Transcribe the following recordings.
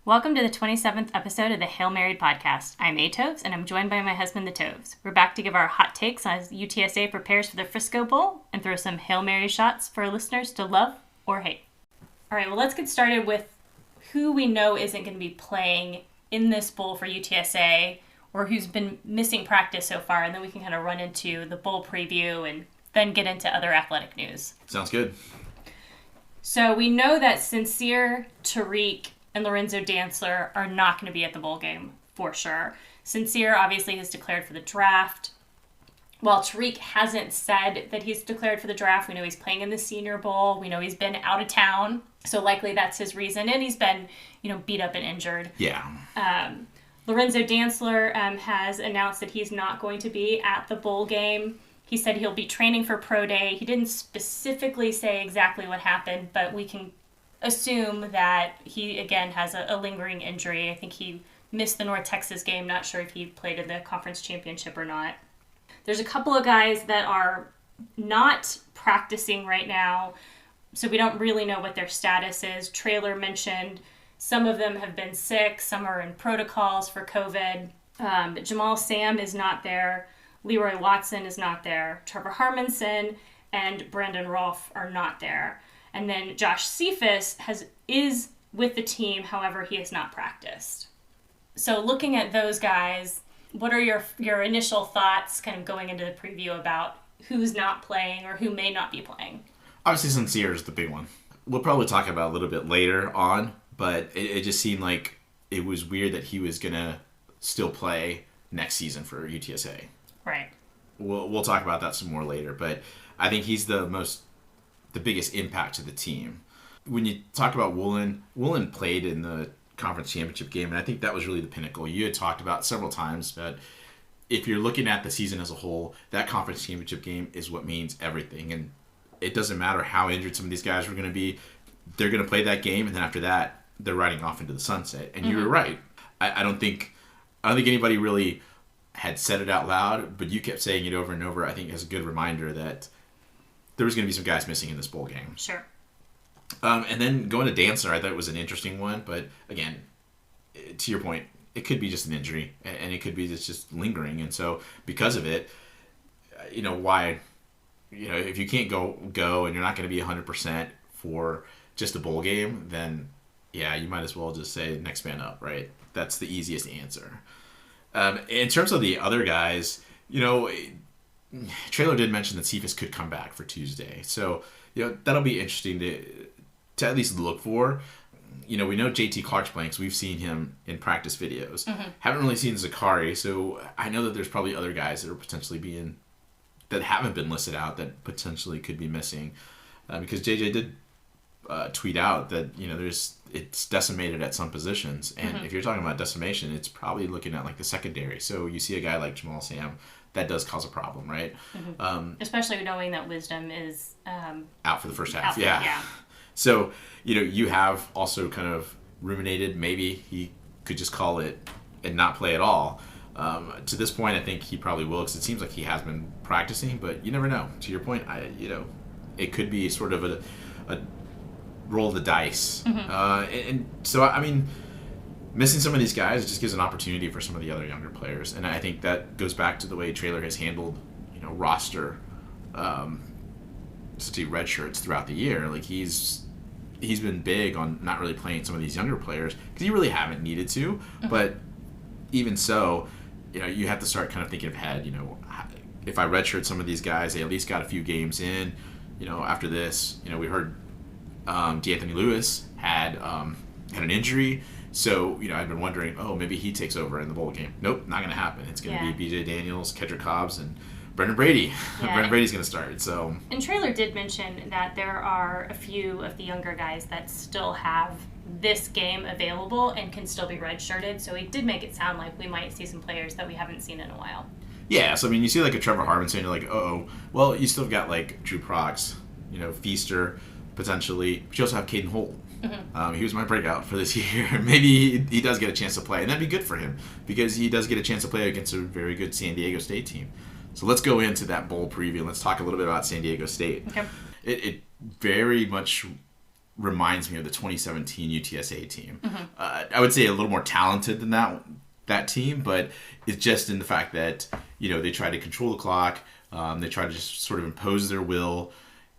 Welcome to the 27th episode of the Hail Married podcast. I'm A. Toves, and I'm joined by my husband, the Toves. We're back to give our hot takes as UTSA prepares for the Frisco Bowl and throw some Hail Mary shots for our listeners to love or hate. All right, well, let's get started with who we know isn't going to be playing in this bowl for UTSA or who's been missing practice so far, and then we can kind of run into the bowl preview and then get into other athletic news. Sounds good. So we know that Sincere, Tariq, and Lorenzo Dantzler are not going to be at the bowl game for sure. Sincere obviously has declared for the draft. While Tariq hasn't said that he's declared for the draft, we know he's playing in the Senior Bowl. We know he's been out of town, so likely that's his reason. And he's been, beat up and injured. Yeah. Lorenzo Dantzler has announced that he's not going to be at the bowl game. He said he'll be training for Pro Day. He didn't specifically say exactly what happened, but we can assume that he, again, has a lingering injury. I think he missed the North Texas game. Not sure if he played in the conference championship or not. There's a couple of guys that are not practicing right now, so we don't really know what their status is. Traylor mentioned some of them have been sick. Some are in protocols for COVID. Jamal Sam is not there. Leroy Watson is not there. Trevor Harmonson and Brandon Rolfe are not there. And then Josh Cephas is with the team, however, he has not practiced. So looking at those guys, what are your initial thoughts kind of going into the preview about who's not playing or who may not be playing? Obviously, Sincere is the big one. We'll probably talk about it a little bit later on, but it just seemed like it was weird that he was going to still play next season for UTSA. Right. We'll talk about that some more later, but I think he's the biggest impact to the team. When you talk about Woolen played in the conference championship game, and I think that was really the pinnacle. You had talked about several times that if you're looking at the season as a whole, that conference championship game is what means everything. And it doesn't matter how injured some of these guys are going to be. They're going to play that game, and then after that, they're riding off into the sunset. And you were right. I don't think anybody really had said it out loud, but you kept saying it over and over. I think as a good reminder that there was going to be some guys missing in this bowl game. Sure. And then going to Dantzler, I thought it was an interesting one. But again, to your point, it could be just an injury, and it could be just lingering. And so because of it, why, if you can't go and you're not going to be 100% for just a bowl game, then yeah, you might as well just say next man up, right? That's the easiest answer. In terms of the other guys, Traylor did mention that Cephas could come back for Tuesday. So, that'll be interesting to at least look for. We know JT Clark's playing, so we've seen him in practice videos. Haven't really seen Zakari, so I know that there's probably other guys that are potentially that haven't been listed out that potentially could be missing. Because JJ did tweet out that, it's decimated at some positions. And if you're talking about decimation, it's probably looking at like the secondary. So you see a guy like Jamal Sam, that does cause a problem, right? Especially knowing that Wisdom is out for the first half. Yeah. So, you have also kind of ruminated. Maybe he could just call it and not play at all. To this point, I think he probably will, because it seems like he has been practicing, but you never know. To your point, it could be sort of a roll the dice. And so, I mean, missing some of these guys just gives an opportunity for some of the other younger players. And I think that goes back to the way Traylor has handled, roster red shirts throughout the year. Like, he's been big on not really playing some of these younger players because you really haven't needed to. But even so, you have to start kind of thinking ahead. If I redshirt some of these guys, they at least got a few games in. After this, we heard D'Anthony Lewis had an injury. So, I've been wondering, maybe he takes over in the bowl game. Nope, not going to happen. It's going to be B.J. Daniels, Kedrick Cobbs, and Brendan Brady. Yeah. Brendan Brady's going to start. So. And Traylor did mention that there are a few of the younger guys that still have this game available and can still be redshirted. So he did make it sound like we might see some players that we haven't seen in a while. Yeah, so, you see like a Trevor Harmonson, you're like, well, you still got like Drew Prox, Feaster, potentially. But you also have Caden Holt. He was my breakout for this year. Maybe he does get a chance to play, and that'd be good for him because he does get a chance to play against a very good San Diego State team. So let's go into that bowl preview and let's talk a little bit about San Diego State. Okay. It very much reminds me of the 2017 UTSA team. I would say a little more talented than that team, but it's just in the fact that, they try to control the clock. They try to just sort of impose their will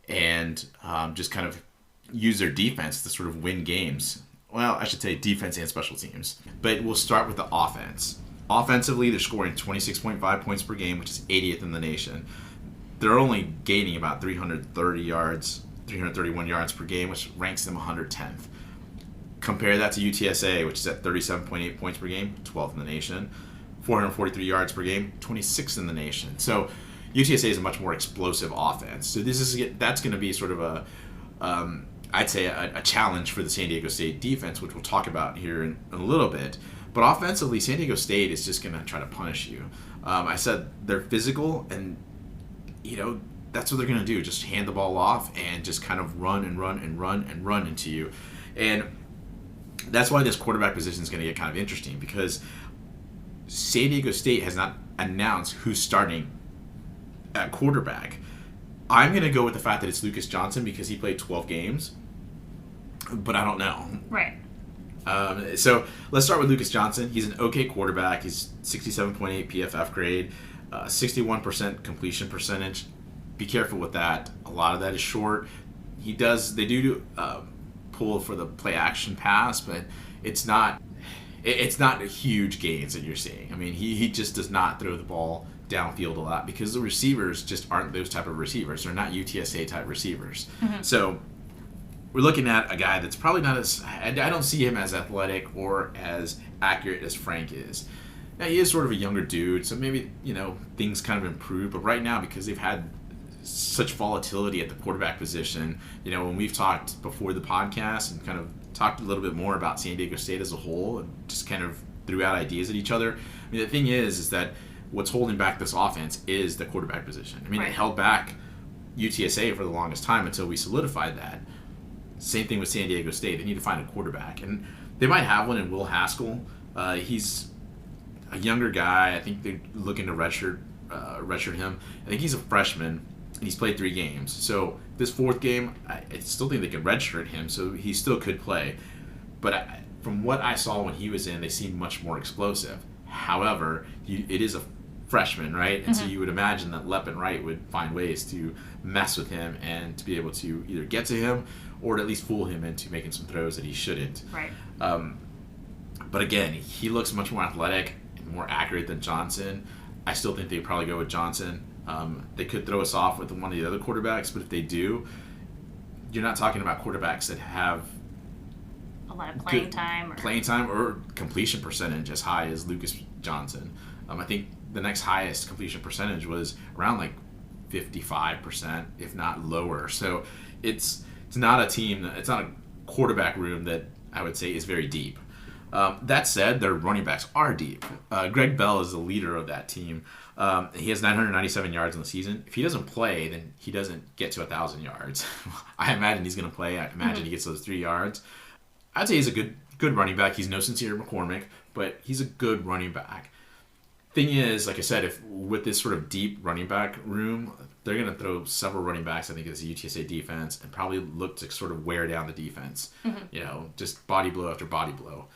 and just kind of use their defense to sort of win games. Well, I should say defense and special teams. But we'll start with the offense. Offensively, they're scoring 26.5 points per game, which is 80th in the nation. They're only gaining about 331 yards per game, which ranks them 110th. Compare that to UTSA, which is at 37.8 points per game, 12th in the nation. 443 yards per game, 26th in the nation. So UTSA is a much more explosive offense. So that's going to be sort of I'd say a challenge for the San Diego State defense, which we'll talk about here in a little bit. But offensively, San Diego State is just going to try to punish you. I said they're physical, and that's what they're going to do. Just hand the ball off and just kind of run and run and run and run into you. And that's why this quarterback position is going to get kind of interesting, because San Diego State has not announced who's starting at quarterback. I'm going to go with the fact that it's Lucas Johnson because he played 12 games, but I don't know. Right. So let's start with Lucas Johnson. He's an okay quarterback. He's 67.8 PFF grade, 61% completion percentage. Be careful with that. A lot of that is short. They do pull for the play action pass, but it's not huge gains that you're seeing. I mean, he just does not throw the ball downfield a lot because the receivers just aren't those type of receivers. They're not UTSA type receivers. So we're looking at a guy that's probably not I don't see him as athletic or as accurate as Frank is. Now, he is sort of a younger dude, so maybe, things kind of improve. But right now, because they've had such volatility at the quarterback position, when we've talked before the podcast and kind of talked a little bit more about San Diego State as a whole and just kind of threw out ideas at each other. I mean, the thing is that what's holding back this offense is the quarterback position. I mean, It held back UTSA for the longest time until we solidified that. Same thing with San Diego State. They need to find a quarterback. And they might have one in Will Haskell. He's a younger guy. I think they're looking to redshirt him. I think he's a freshman. He's played 3 games. So this 4th game, I still think they could redshirt him, so he still could play. But from what I saw when he was in, they seemed much more explosive. However, it is a freshman, right? And so you would imagine that Lepp and Wright would find ways to mess with him and to be able to either get to him or to at least fool him into making some throws that he shouldn't. Right. But again, he looks much more athletic and more accurate than Johnson. I still think they'd probably go with Johnson. They could throw us off with one of the other quarterbacks, but if they do, you're not talking about quarterbacks that have a lot of playing time or completion percentage as high as Lucas Johnson. I think the next highest completion percentage was around like 55%, if not lower. So it's not a team, it's not a quarterback room that I would say is very deep. That said, their running backs are deep. Greg Bell is the leader of that team. He has 997 yards in the season. If he doesn't play, then he doesn't get to 1,000 yards. I imagine he's going to play. I imagine he gets those 3 yards. I'd say he's a good running back. He's no Sincere McCormick, but he's a good running back. Thing is, like I said, if with this sort of deep running back room, they're going to throw several running backs, I think, as the UTSA defense and probably look to sort of wear down the defense. Just body blow after body blow.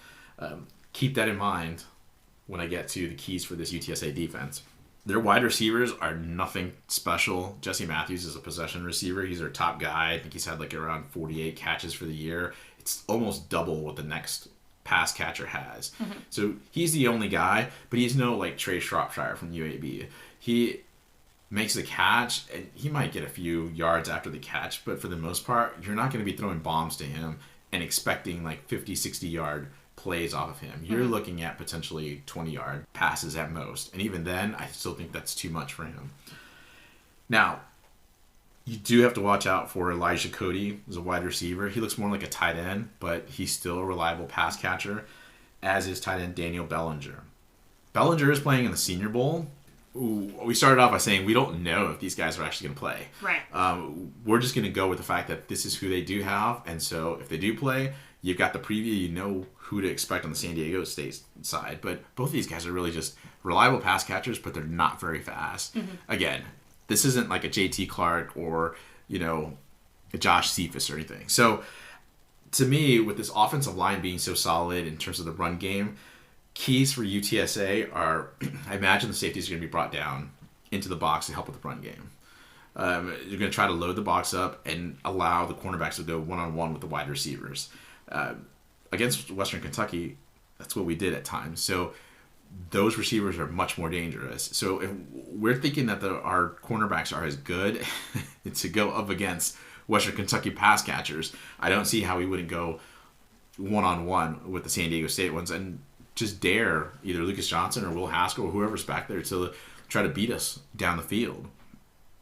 Keep that in mind when I get to the keys for this UTSA defense. Their wide receivers are nothing special. Jesse Matthews is a possession receiver. He's their top guy. I think he's had like around 48 catches for the year. It's almost double what the next pass catcher has. So he's the only guy, but he's no like Trey Shropshire from UAB. He makes the catch, and he might get a few yards after the catch, but for the most part, you're not going to be throwing bombs to him and expecting like 50, 60-yard plays off of him. You're looking at potentially 20-yard passes at most. And even then, I still think that's too much for him. Now, you do have to watch out for Elijah Cody as a wide receiver. He looks more like a tight end, but he's still a reliable pass catcher, as is tight end Daniel Bellinger. Bellinger is playing in the Senior Bowl. We started off by saying we don't know if these guys are actually going to play. Right. We're just going to go with the fact that this is who they do have, and so if they do play, you've got the preview, you know who to expect on the San Diego State side. But both of these guys are really just reliable pass catchers, but they're not very fast. Again, this isn't like a JT Clark or, a Josh Cephas or anything. So to me, with this offensive line being so solid in terms of the run game, keys for UTSA are, I imagine the safeties are going to be brought down into the box to help with the run game. You're going to try to load the box up and allow the cornerbacks to go one-on-one with the wide receivers. Against Western Kentucky, that's what we did at times. So those receivers are much more dangerous. So if we're thinking that our cornerbacks are as good to go up against Western Kentucky pass catchers, I don't see how we wouldn't go one-on-one with the San Diego State ones and just dare either Lucas Johnson or Will Haskell or whoever's back there to try to beat us down the field.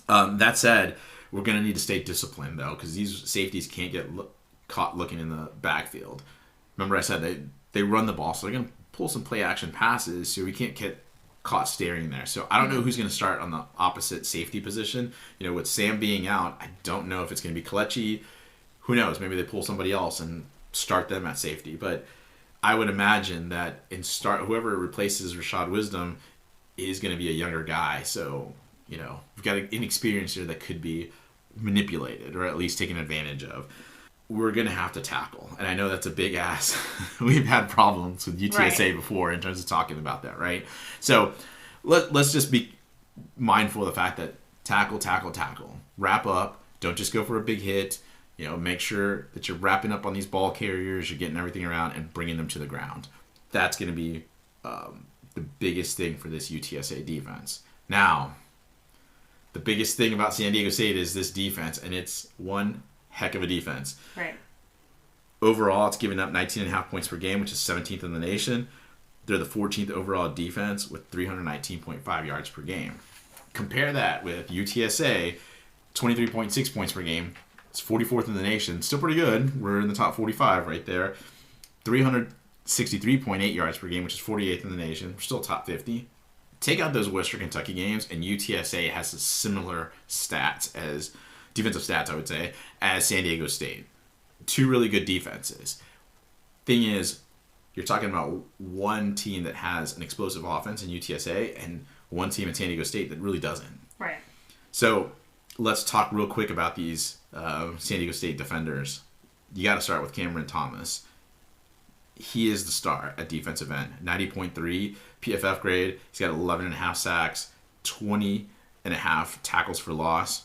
That said, we're going to need to stay disciplined, though, because these safeties can't get caught looking in the backfield. Remember I said they run the ball, so they're going to pull some play-action passes, so we can't get caught staring there. So I don't know who's going to start on the opposite safety position. With Sam being out, I don't know if it's going to be Kelechi. Who knows? Maybe they pull somebody else and start them at safety. But I would imagine that whoever replaces Rashad Wisdom is going to be a younger guy. So, we've got an inexperience here that could be manipulated or at least taken advantage of. We're going to have to tackle. And I know that's a big ask. We've had problems with UTSA before in terms of talking about that, right? So let's just be mindful of the fact that tackle. Wrap up. Don't just go for a big hit. Make sure that you're wrapping up on these ball carriers, you're getting everything around and bringing them to the ground. That's going to be the biggest thing for this UTSA defense. Now, the biggest thing about San Diego State is this defense, and it's one heck of a defense. Right. Overall, it's giving up 19.5 points per game, which is 17th in the nation. They're the 14th overall defense with 319.5 yards per game. Compare that with UTSA, 23.6 points per game. It's 44th in the nation. Still pretty good. We're in the top 45 right there. 363.8 yards per game, which is 48th in the nation. We're still top 50. Take out those Western Kentucky games, and UTSA has similar stats as defensive stats, I would say, as San Diego State. Two really good defenses. Thing is, you're talking about one team that has an explosive offense in UTSA and one team in San Diego State that really doesn't. Right. So let's talk real quick about these San Diego State defenders. You got to start with Cameron Thomas. He is the star at defensive end. 90.3 PFF grade. He's got 11.5 sacks, 20.5 tackles for loss.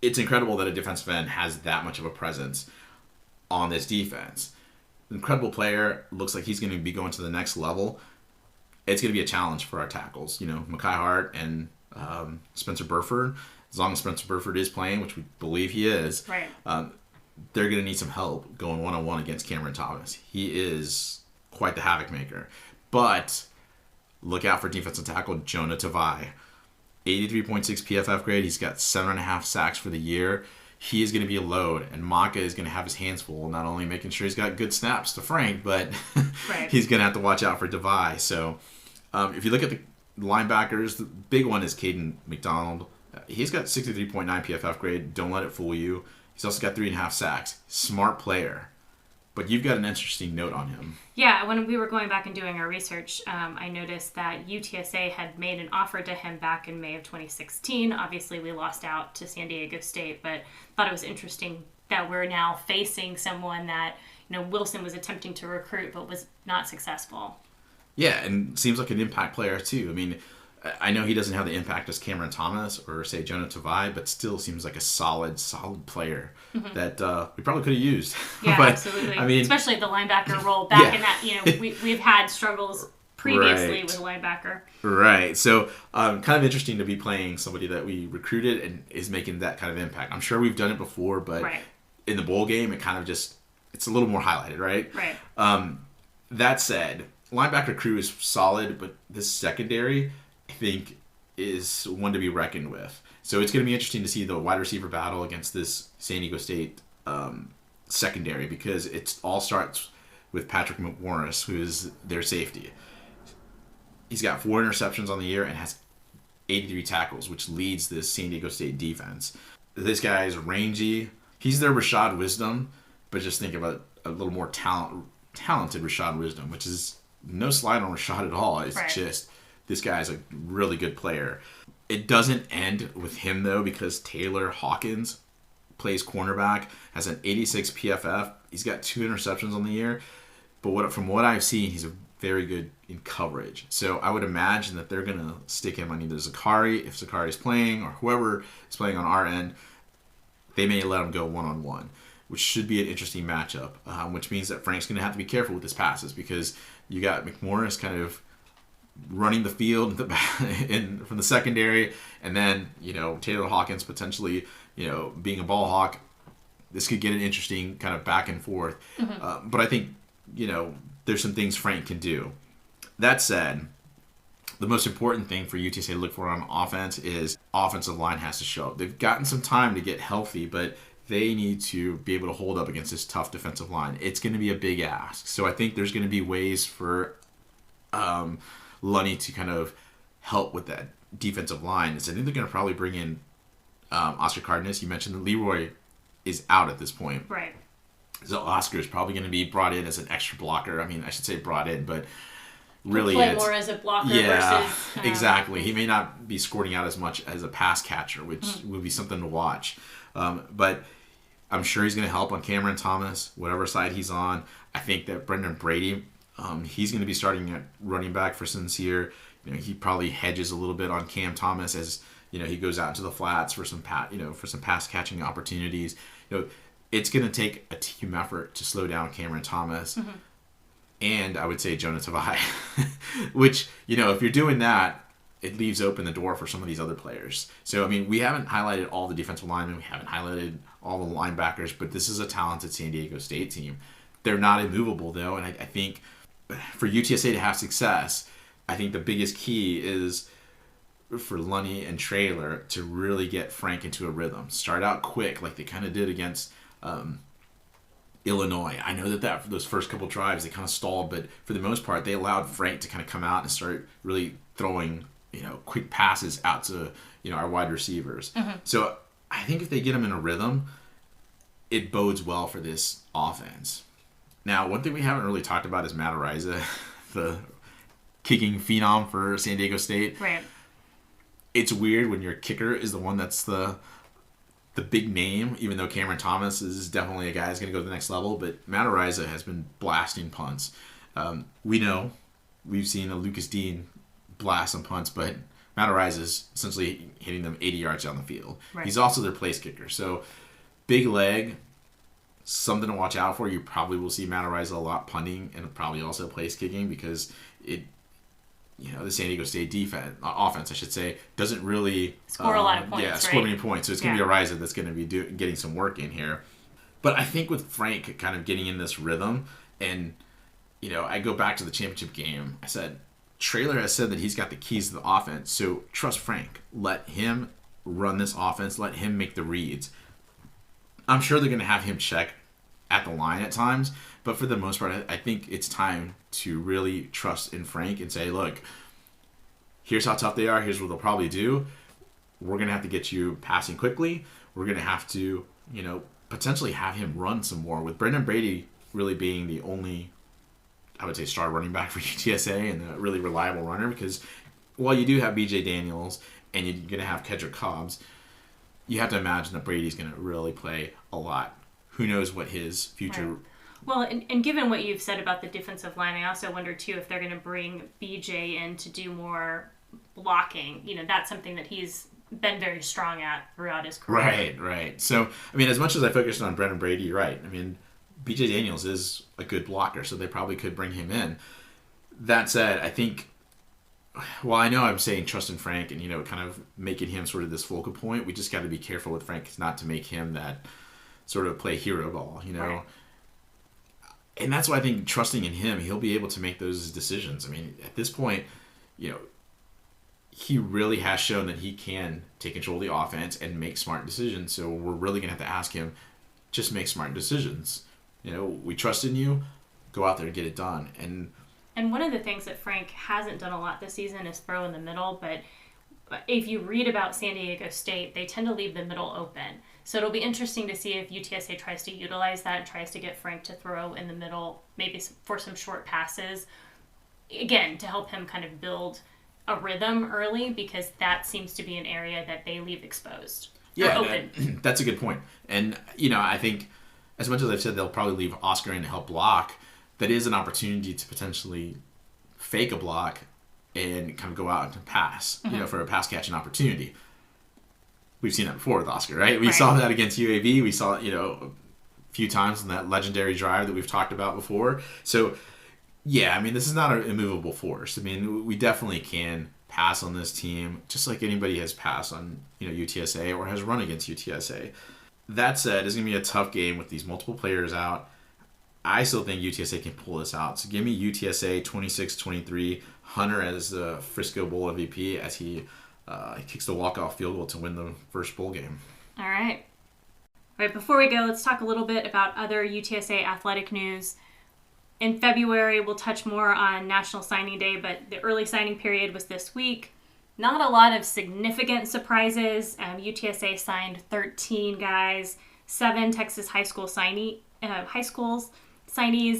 It's incredible that a defensive end has that much of a presence on this defense. Incredible player. Looks like he's going to be going to the next level. It's going to be a challenge for our tackles. Mekhi Hart and Spencer Burford. As long as Spencer Burford is playing, which we believe he is, right. They're going to need some help going one-on-one against Cameron Thomas. He is quite the havoc maker. But look out for defensive tackle Jonah Tavai. 83.6 PFF grade. He's got 7.5 sacks for the year. He is going to be a load, and Maka is going to have his hands full, not only making sure he's got good snaps to Frank, but right. He's going to have to watch out for Tavai. So if you look at the linebackers, the big one is Caden McDonald. He's got 63.9 PFF grade. Don't let it fool you. He's also got 3.5 sacks. Smart player. But you've got an interesting note on him. Yeah, when we were going back and doing our research, I noticed that UTSA had made an offer to him back in May of 2016. Obviously, we lost out to San Diego State, but thought it was interesting that we're now facing someone that Wilson was attempting to recruit but was not successful. Yeah, and seems like an impact player too. I mean, I know he doesn't have the impact as Cameron Thomas or, say, Jonah Tavai, but still seems like a solid player that we probably could have used. Yeah, but, absolutely. I mean, especially the linebacker role back in that, we've had struggles previously with linebacker. Right. So kind of interesting to be playing somebody that we recruited and is making that kind of impact. I'm sure we've done it before, but in the bowl game, it kind of it's a little more highlighted, right? Right. That said, linebacker crew is solid, but this secondary, I think, is one to be reckoned with. So it's going to be interesting to see the wide receiver battle against this San Diego State secondary, because it all starts with Patrick McMorris, who is their safety. He's got 4 interceptions on the year and has 83 tackles, which leads this San Diego State defense. This guy is rangy. He's their Rashad Wisdom, but just think about a little more talented Rashad Wisdom, which is no slide on Rashad at all. It's just, this guy's a really good player. It doesn't end with him, though, because Taylor Hawkins plays cornerback, has an 86 PFF. He's got 2 interceptions on the year. But from what I've seen, he's very good in coverage. So I would imagine that they're going to stick him on either Zakari, if Zakari's playing, or whoever is playing on our end. They may let him go one-on-one, which should be an interesting matchup, which means that Frank's going to have to be careful with his passes because you got McMorris kind of running the field from the secondary, and then, Taylor Hawkins potentially, being a ball hawk. This could get an interesting kind of back and forth. Mm-hmm. But I think, there's some things Frank can do. That said, the most important thing for UTSA to look for on offense is offensive line has to show up. They've gotten some time to get healthy, but they need to be able to hold up against this tough defensive line. It's going to be a big ask. So I think there's going to be ways for Lunny to kind of help with that defensive line. So I think they're going to probably bring in Oscar Cardenas. You mentioned that Leroy is out at this point. Right. So Oscar is probably going to be brought in as an extra blocker. I mean, I should say brought in, but really play more as a blocker versus... exactly. He may not be scoring out as much as a pass catcher, which would be something to watch. But I'm sure he's going to help on Cameron Thomas, whatever side he's on. I think that Brendan Brady, he's going to be starting at running back for Sincere. He probably hedges a little bit on Cam Thomas as he goes out into the flats for some pass catching opportunities. It's going to take a team effort to slow down Cameron Thomas. Mm-hmm. And I would say Jonah Tavai, which, if you're doing that, it leaves open the door for some of these other players. So, I mean, we haven't highlighted all the defensive linemen. We haven't highlighted all the linebackers, but this is a talented San Diego State team. They're not immovable, though, and I think for UTSA to have success, I think the biggest key is for Lunny and Traylor to really get Frank into a rhythm. Start out quick like they kind of did against Illinois. I know that those first couple drives, they kind of stalled, but for the most part, they allowed Frank to kind of come out and start really throwing, quick passes out to, our wide receivers. Mm-hmm. So I think if they get them in a rhythm, it bodes well for this offense. Now, one thing we haven't really talked about is Matt Araiza, the kicking phenom for San Diego State. Right. It's weird when your kicker is the one that's the big name, even though Cameron Thomas is definitely a guy who's going to go to the next level. But Matt Araiza has been blasting punts. We've seen a Lucas Dean blast some punts, but Matt Araiza is essentially hitting them 80 yards down the field. Right. He's also their place kicker. So big leg, something to watch out for. You probably will see Matt Araiza a lot punting and probably also place kicking because the San Diego State offense, I should say, doesn't really score a lot of points. Score many points. So it's going to be Araiza that's going to be getting some work in here. But I think with Frank kind of getting in this rhythm, and I go back to the championship game. I said Traylor has said that he's got the keys to the offense. So trust Frank. Let him run this offense. Let him make the reads. I'm sure they're going to have him check at the line at times, but for the most part, I think it's time to really trust in Frank and say, look, here's how tough they are. Here's what they'll probably do. We're going to have to get you passing quickly. We're going to have to, potentially have him run some more, with Brendan Brady really being the only, I would say, star running back for UTSA and a really reliable runner, because while you do have BJ Daniels and you're going to have Kedrick Cobbs, you have to imagine that Brady's going to really play a lot. Who knows what his future... Right. Well, and given what you've said about the defensive line, I also wonder, too, if they're going to bring BJ in to do more blocking. That's something that he's been very strong at throughout his career. Right. So, I mean, as much as I focused on Brendan Brady, you're right. I mean, BJ Daniels is a good blocker, so they probably could bring him in. That said, I think... Well, I know I'm saying trust in Frank and, kind of making him sort of this focal point. We just got to be careful with Frank not to make him that sort of play hero ball, Right. And that's why I think trusting in him, he'll be able to make those decisions. I mean, at this point, he really has shown that he can take control of the offense and make smart decisions. So we're really going to have to ask him, just make smart decisions. We trust in you. Go out there and get it done. And one of the things that Frank hasn't done a lot this season is throw in the middle. But if you read about San Diego State, they tend to leave the middle open. So it'll be interesting to see if UTSA tries to utilize that and tries to get Frank to throw in the middle, maybe for some short passes, again, to help him kind of build a rhythm early, because that seems to be an area that they leave exposed. Yeah, open. that's a good point. And, I think as much as I've said they'll probably leave Oscar in to help block, that is an opportunity to potentially fake a block and kind of go out and pass, for a pass catching opportunity. We've seen that before with Oscar, right? We saw that against UAB. We saw it, a few times in that legendary drive that we've talked about before. So, yeah, this is not an immovable force. We definitely can pass on this team, just like anybody has passed on, UTSA or has run against UTSA. That said, it's going to be a tough game with these multiple players out. I still think UTSA can pull this out. So give me UTSA 26-23, Hunter as the Frisco Bowl MVP as he kicks the walk-off field goal to win the first bowl game. All right. Before we go, let's talk a little bit about other UTSA athletic news. In February, we'll touch more on National Signing Day, but the early signing period was this week. Not a lot of significant surprises. UTSA signed 13 guys, 7 Texas high schools signees,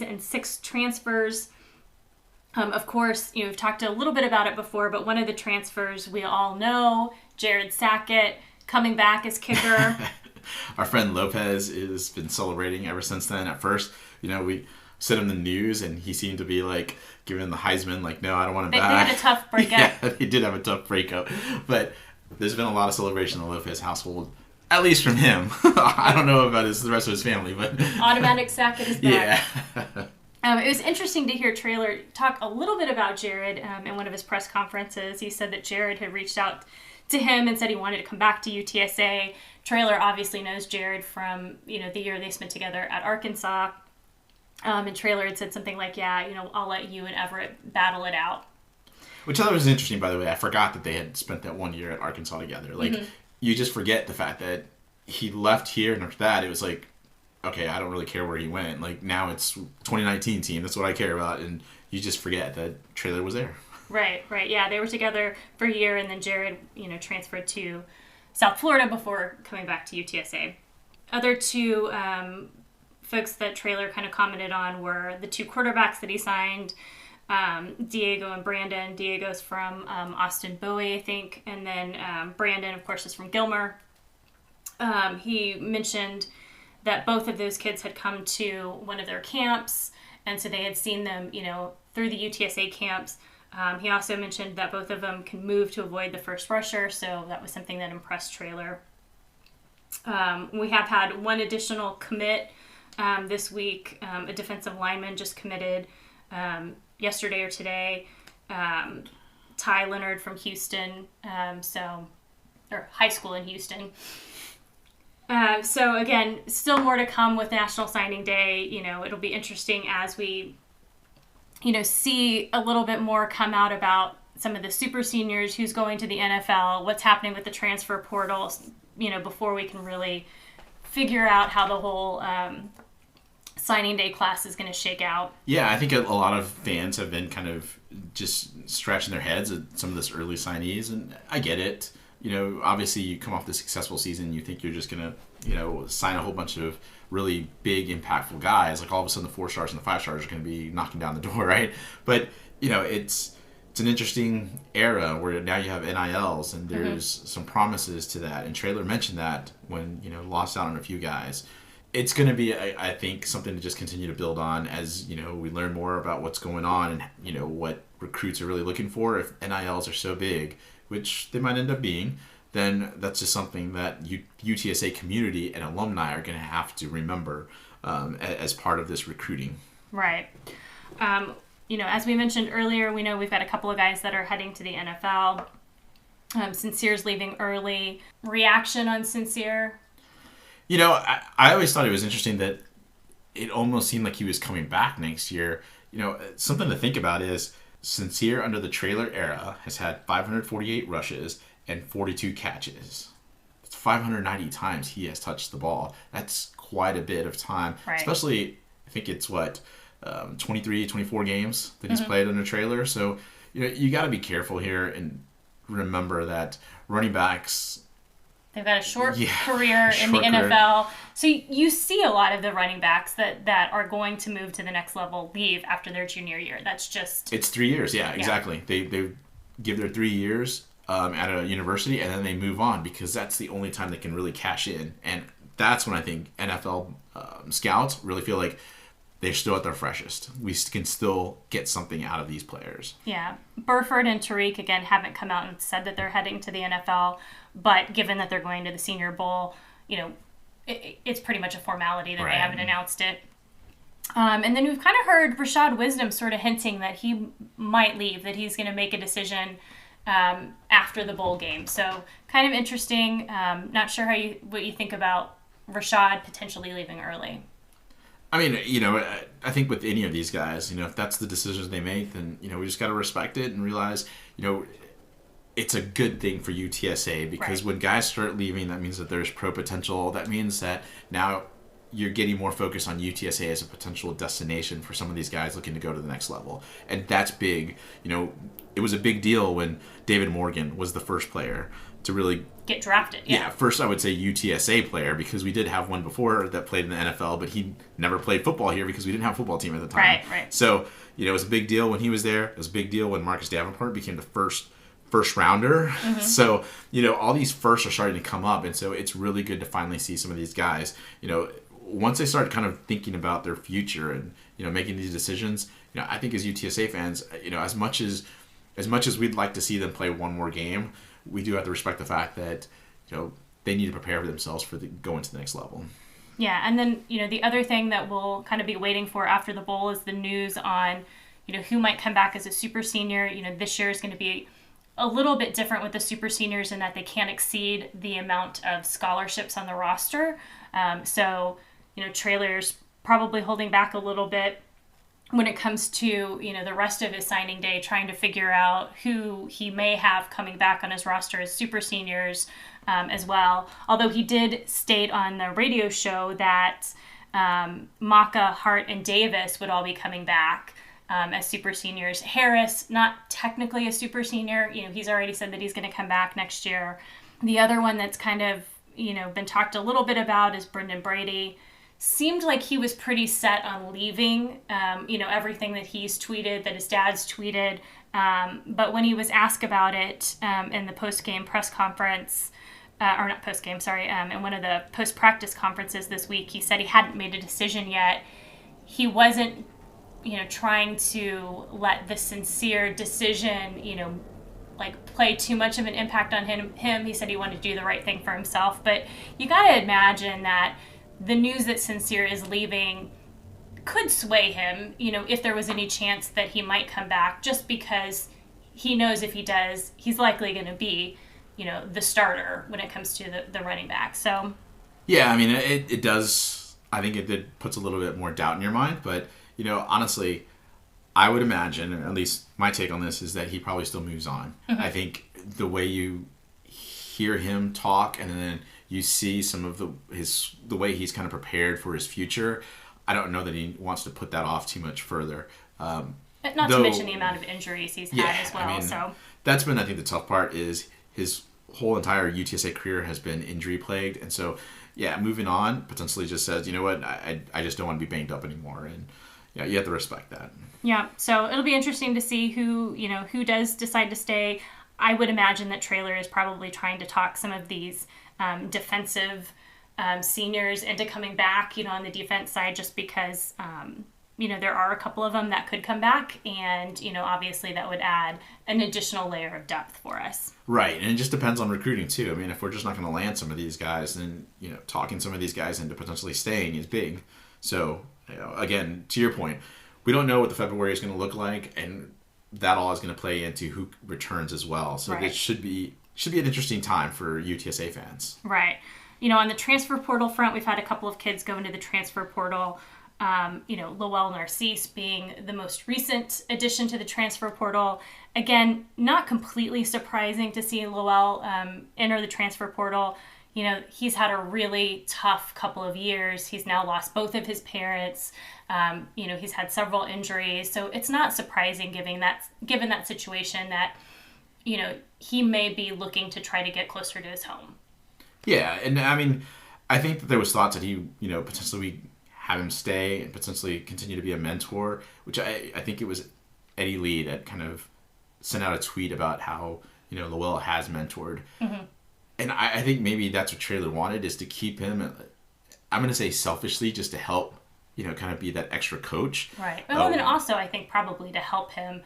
and 6 transfers. Of course, we've talked a little bit about it before, but one of the transfers we all know, Jared Sackett, coming back as kicker. Our friend Lopez has been celebrating ever since then. At first, we sent him the news, and he seemed to be like giving the Heisman, like, no, I don't want him back. They had a tough breakup. Yeah, they did have a tough breakup. But there's been a lot of celebration in the Lopez household, at least from him. I don't know about the rest of his family, but automatic Sackett is back. Yeah. It was interesting to hear Traylor talk a little bit about Jared in one of his press conferences. He said that Jared had reached out to him and said he wanted to come back to UTSA. Traylor obviously knows Jared from the year they spent together at Arkansas. And Traylor had said something like, I'll let you and Everett battle it out. Which I thought was interesting, by the way. I forgot that they had spent that 1 year at Arkansas together. Like, you just forget the fact that he left here, and after that, it was like, okay, I don't really care where he went. Like, now it's 2019 team. That's what I care about. And you just forget that Traylor was there. Right. Yeah, they were together for a year, and then Jared, transferred to South Florida before coming back to UTSA. Other two folks that Traylor kind of commented on were the 2 quarterbacks that he signed, Diego and Brandon. Diego's from Austin Bowie, I think, and then Brandon, of course, is from Gilmer. He mentioned that both of those kids had come to one of their camps, and so they had seen them, through the UTSA camps. He also mentioned that both of them can move to avoid the first rusher, so that was something that impressed Traylor. We have had one additional commit this week. A defensive lineman just committed yesterday or today. Ty Leonard from Houston, or high school in Houston. So again, still more to come with National Signing Day. It'll be interesting as we, see a little bit more come out about some of the super seniors, who's going to the NFL, what's happening with the transfer portal, before we can really figure out how the whole signing day class is going to shake out. Yeah, I think a lot of fans have been kind of just scratching their heads at some of this early signees, and I get it. Obviously you come off the successful season, you think you're just going to, sign a whole bunch of really big, impactful guys. Like all of a sudden the 4 stars and the 5 stars are going to be knocking down the door, right? But, it's an interesting era where now you have NILs and there's some promises to that. And Traylor mentioned that when, lost out on a few guys. It's going to be, I think, something to just continue to build on as, we learn more about what's going on and, what recruits are really looking for. If NILs are so big, which they might end up being, then that's just something that UTSA community and alumni are going to have to remember as part of this recruiting. Right. As we mentioned earlier, we know we've got a couple of guys that are heading to the NFL. Sincere's leaving early. Reaction on Sincere? I always thought it was interesting that it almost seemed like he was coming back next year. Something to think about is Sincere under the Traylor era has had 548 rushes and 42 catches. It's 590 times he has touched the ball. That's quite a bit of time, right. Especially, I think it's 23, 24 games that he's played under Traylor. So, you got to be careful here and remember that running backs, they've got a short career in the NFL. So you see a lot of the running backs that are going to move to the next level leave after their junior year. That's just... It's 3 years, yeah, exactly. They give their 3 years, at a university, and then they move on because that's the only time they can really cash in. And that's when I think NFL scouts really feel like they're still at their freshest. We can still get something out of these players. Yeah. Burford and Tariq, again, haven't come out and said that they're heading to the NFL, but given that they're going to the Senior Bowl, it's pretty much a formality that they haven't announced it. And then we've kind of heard Rashad Wisdom sort of hinting that he might leave, that he's going to make a decision after the bowl game. So kind of interesting. Not sure what you think about Rashad potentially leaving early. I mean, I think with any of these guys, if that's the decisions they make, then, we just got to respect it and realize, it's a good thing for UTSA because when guys start leaving, that means that there's pro potential. That means that now you're getting more focus on UTSA as a potential destination for some of these guys looking to go to the next level. And that's big. It was a big deal when David Morgan was the first player to really get drafted. Yeah. First I would say UTSA player because we did have one before that played in the NFL, but he never played football here because we didn't have a football team at the time. Right. So, it was a big deal when he was there. It was a big deal when Marcus Davenport became the first rounder. Mm-hmm. So, all these firsts are starting to come up. And so it's really good to finally see some of these guys, once they start kind of thinking about their future and, making these decisions, I think as UTSA fans, as much as we'd like to see them play one more game, we do have to respect the fact that, they need to prepare for themselves for going to the next level. Yeah. And then, the other thing that we'll kind of be waiting for after the bowl is the news on, who might come back as a super senior. This year is going to be a little bit different with the super seniors in that they can't exceed the amount of scholarships on the roster. So, Traylor's probably holding back a little bit when it comes to, the rest of his signing day, trying to figure out who he may have coming back on his roster as super seniors as well. Although he did state on the radio show that Maka, Hart, and Davis would all be coming back as super seniors. Harris, not technically a super senior. He's already said that he's going to come back next year. The other one that's kind of, been talked a little bit about is Brendan Brady. Seemed like he was pretty set on leaving, everything that he's tweeted, that his dad's tweeted. But when he was asked about it in the post-game press conference, or not post-game, sorry, in one of the post-practice conferences this week, he said he hadn't made a decision yet. He wasn't, trying to let the sincere decision, play too much of an impact on him. He said he wanted to do the right thing for himself. But you got to imagine that the news that Sincere is leaving could sway him, if there was any chance that he might come back, just because he knows if he does, he's likely going to be, the starter when it comes to the running back. So, yeah, I mean, it does. I think it puts a little bit more doubt in your mind. But, honestly, I would imagine, at least my take on this, is that he probably still moves on. Mm-hmm. I think the way you hear him talk and then you see some of the way he's kind of prepared for his future, I don't know that he wants to put that off too much further. Not to mention the amount of injuries he's had as well. I mean, so that's been, I think, the tough part is his whole entire UTSA career has been injury plagued. And so, moving on potentially just says, you know what, I just don't want to be banged up anymore. And you have to respect that. Yeah, so it'll be interesting to see who does decide to stay. I would imagine that Traylor is probably trying to talk some of these defensive seniors into coming back, on the defense side, just because, there are a couple of them that could come back. And, obviously that would add an additional layer of depth for us. Right. And it just depends on recruiting, too. I mean, if we're just not going to land some of these guys, then, talking some of these guys into potentially staying is big. So, again, to your point, we don't know what the February is going to look like. And that all is going to play into who returns as well. So it should be an interesting time for UTSA fans. Right. On the transfer portal front, we've had a couple of kids go into the transfer portal. Lowell Narcisse being the most recent addition to the transfer portal. Again, not completely surprising to see Lowell enter the transfer portal. He's had a really tough couple of years. He's now lost both of his parents. He's had several injuries. So it's not surprising given that situation that, he may be looking to try to get closer to his home. Yeah, and I mean, I think that there was thoughts that he, potentially have him stay and potentially continue to be a mentor, which I think it was Eddie Lee that kind of sent out a tweet about how, Lowell has mentored. And I think maybe that's what Traylor wanted, is to keep him, I'm going to say selfishly, just to help, kind of be that extra coach. Right. Well, and also I think probably to help him,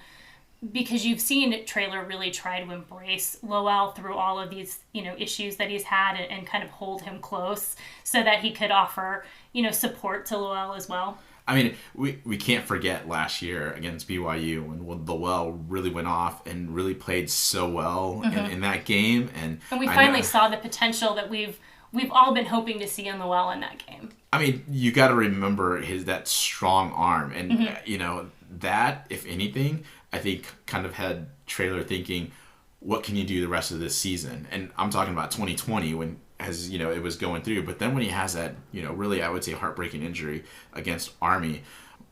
because you've seen Traylor really try to embrace Lowell through all of these, issues that he's had, and kind of hold him close so that he could offer, support to Lowell as well. I mean, we can't forget last year against BYU when Lowell really went off and really played so well in that game. And we finally saw the potential that we've all been hoping to see in Lowell in that game. I mean, you got to remember that strong arm. And, that, if anything, I think kind of had Traylor thinking, what can you do the rest of this season? And I'm talking about 2020 when, as it was going through. But then when he has that, really, I would say, heartbreaking injury against Army,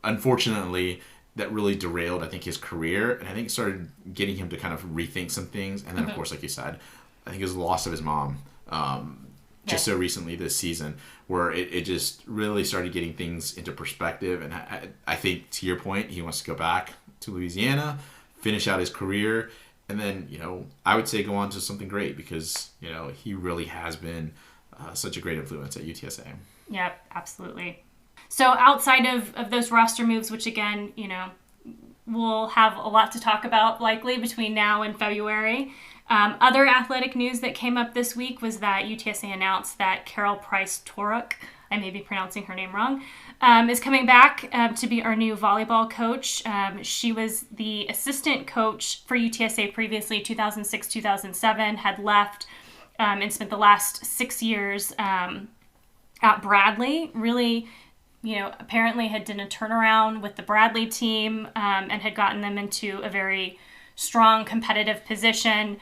unfortunately, that really derailed, I think, his career. And I think started getting him to kind of rethink some things. And then, of course, like you said, I think it was the loss of his mom just so recently this season, where it just really started getting things into perspective. And I think, to your point, he wants to go back to Louisiana, finish out his career, and then, I would say go on to something great, because, he really has been such a great influence at UTSA. Yep, absolutely. So outside of those roster moves, which again, we'll have a lot to talk about likely between now and February. Other athletic news that came up this week was that UTSA announced that Carol Price-Toruk, I may be pronouncing her name wrong, is coming back to be our new volleyball coach. She was the assistant coach for UTSA previously, 2006-2007, had left and spent the last 6 years at Bradley. Really, apparently had done a turnaround with the Bradley team and had gotten them into a very strong competitive position.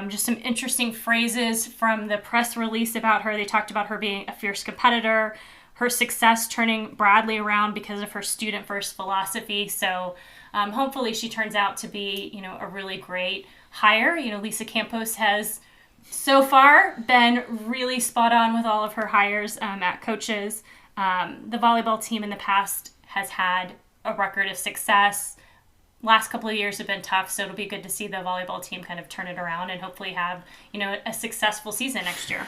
Just some interesting phrases from the press release about her. They talked about her being a fierce competitor, her success turning Bradley around because of her student-first philosophy. So hopefully she turns out to be, a really great hire. Lisa Campos has so far been really spot on with all of her hires at coaches. The volleyball team in the past has had a record of success. Last couple of years have been tough, so it'll be good to see the volleyball team kind of turn it around and hopefully have, a successful season next year.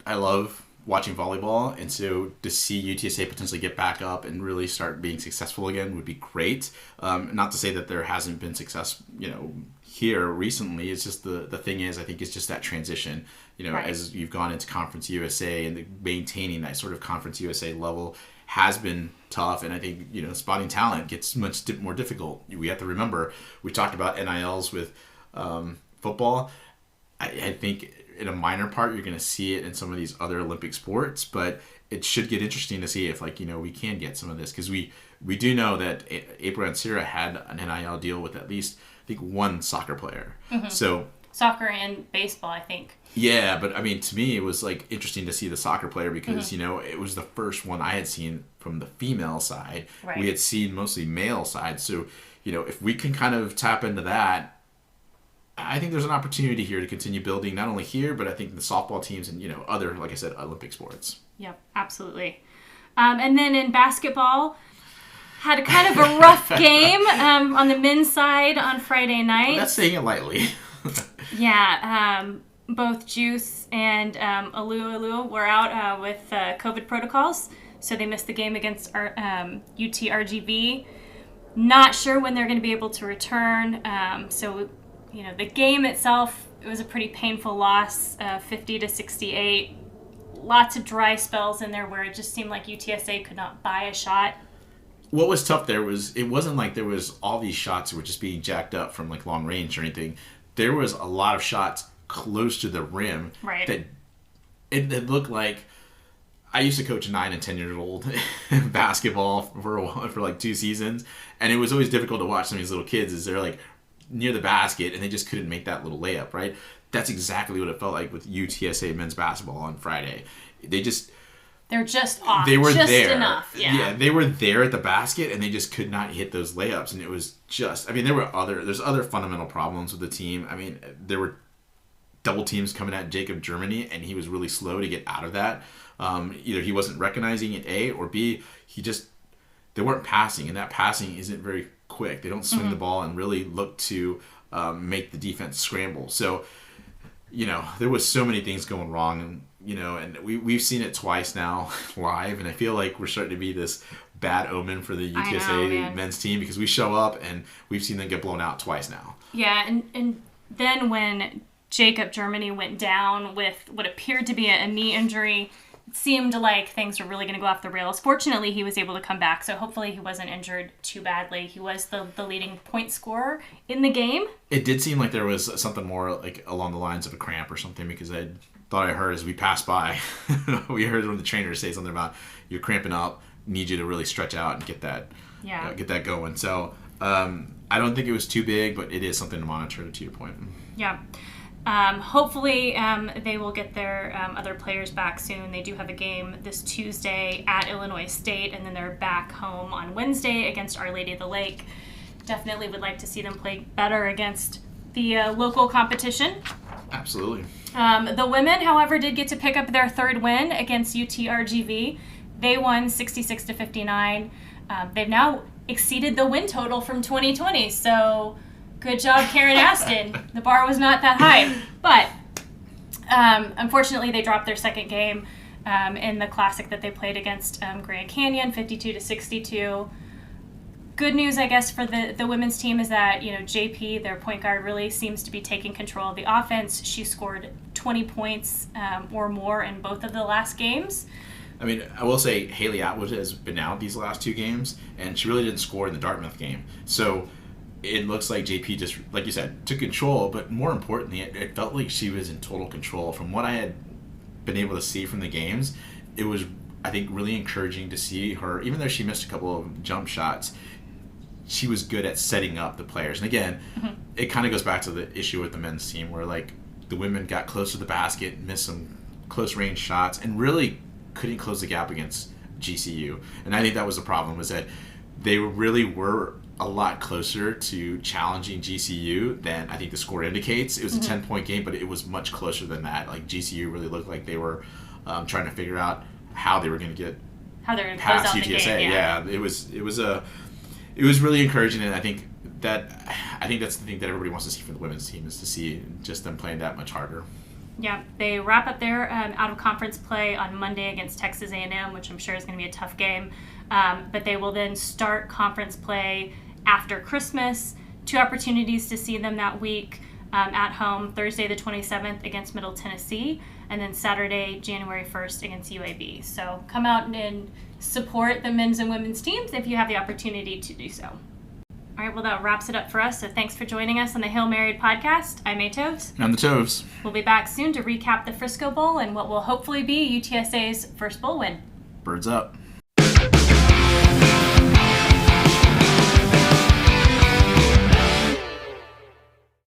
I love watching volleyball, and so to see UTSA potentially get back up and really start being successful again would be great. Not to say that there hasn't been success, here recently. It's just the thing is, I think it's just that transition, right. As you've gone into Conference USA, and maintaining that sort of Conference USA level has been tough. And I think, spotting talent gets much more difficult. We have to remember, we talked about NILs with football. I think in a minor part, you're going to see it in some of these other Olympic sports, but it should get interesting to see if, we can get some of this, because we do know that April and Sarah had an NIL deal with at least, I think, one soccer player. Mm-hmm. So soccer and baseball, I think. Yeah, but I mean, to me, it was interesting to see the soccer player, because it was the first one I had seen from the female side. Right. We had seen mostly male side. So if we can kind of tap into that, I think there's an opportunity here to continue building, not only here, but I think the softball teams and other, like I said, Olympic sports. Yep, absolutely. And then in basketball, had a kind of a rough game on the men's side on Friday night. Well, that's saying it lightly. Yeah, both Juice and Alu were out with COVID protocols, so they missed the game against UTRGV. Not sure when they're going to be able to return. So, the game itself, it was a pretty painful loss, 50-68. Lots of dry spells in there where it just seemed like UTSA could not buy a shot. What was tough there was, it wasn't like there was all these shots that were just being jacked up from long range or anything. There was a lot of shots close to the rim. Right. That it looked like, I used to coach 9 and 10-year-old basketball for 2 seasons, and it was always difficult to watch some of these little kids as they're near the basket and they just couldn't make that little layup, right? That's exactly what it felt like with UTSA men's basketball on Friday. They're just off. They were just there. Enough. Yeah, they were there at the basket, and they just could not hit those layups. And it was just, there's other fundamental problems with the team. I mean, there were double teams coming at Jacob Germany, and he was really slow to get out of that. Either he wasn't recognizing it, A, or B, they weren't passing, and that passing isn't very quick. They don't swing the ball and really look to make the defense scramble. So, there was so many things going wrong, and we've seen it twice now live, and I feel like we're starting to be this bad omen for the UTSA men's team because we show up and we've seen them get blown out twice now. Yeah, and then when Jacob Germany went down with what appeared to be a knee injury, it seemed like things were really going to go off the rails. Fortunately, he was able to come back, so hopefully he wasn't injured too badly. He was the leading point scorer in the game. It did seem like there was something more like along the lines of a cramp or something, because I thought I heard as we passed by, we heard one of the trainers say something about you're cramping up, need you to really stretch out and get that going. So I don't think it was too big, but it is something to monitor, to your point. Yeah. Hopefully they will get their other players back soon. They do have a game this Tuesday at Illinois State, and then they're back home on Wednesday against Our Lady of the Lake. Definitely would like to see them play better against the local competition. Absolutely. The women, however, did get to pick up their third win against UTRGV. They won 66-59. They've now exceeded the win total from 2020, so good job, Karen Aston. The bar was not that high. But unfortunately, they dropped their second game in the classic that they played against Grand Canyon, 52-62. Good news, I guess, for the women's team is that, JP, their point guard, really seems to be taking control of the offense. She scored 20 points or more in both of the last games. I mean, I will say Haley Atwood has been out these last two games, and she really didn't score in the Dartmouth game. So it looks like JP just, like you said, took control, but more importantly, it felt like she was in total control. From what I had been able to see from the games, it was, I think, really encouraging to see her, even though she missed a couple of jump shots, she was good at setting up the players. And again, it kind of goes back to the issue with the men's team where, like, the women got close to the basket, missed some close range shots, and really couldn't close the gap against GCU. And I think that was the problem, was that they really were a lot closer to challenging GCU than I think the score indicates. It was a 10-point game, but it was much closer than that. Like, GCU really looked like they were trying to figure out how they were going to get past UTSA. Yeah, it was really encouraging, and I think that's the thing that everybody wants to see from the women's team, is to see just them playing that much harder. Yeah, they wrap up their out-of-conference play on Monday against Texas A&M, which I'm sure is going to be a tough game. But they will then start conference play after Christmas. 2 opportunities to see them that week at home: Thursday the 27th against Middle Tennessee, and then Saturday, January 1st against UAB. So come out and support the men's and women's teams if you have the opportunity to do so. All right, well, that wraps it up for us. So thanks for joining us on the Hail Married podcast. I'm Toves. I'm the Toves. We'll be back soon to recap the Frisco Bowl and what will hopefully be UTSA's first bowl win. Birds up.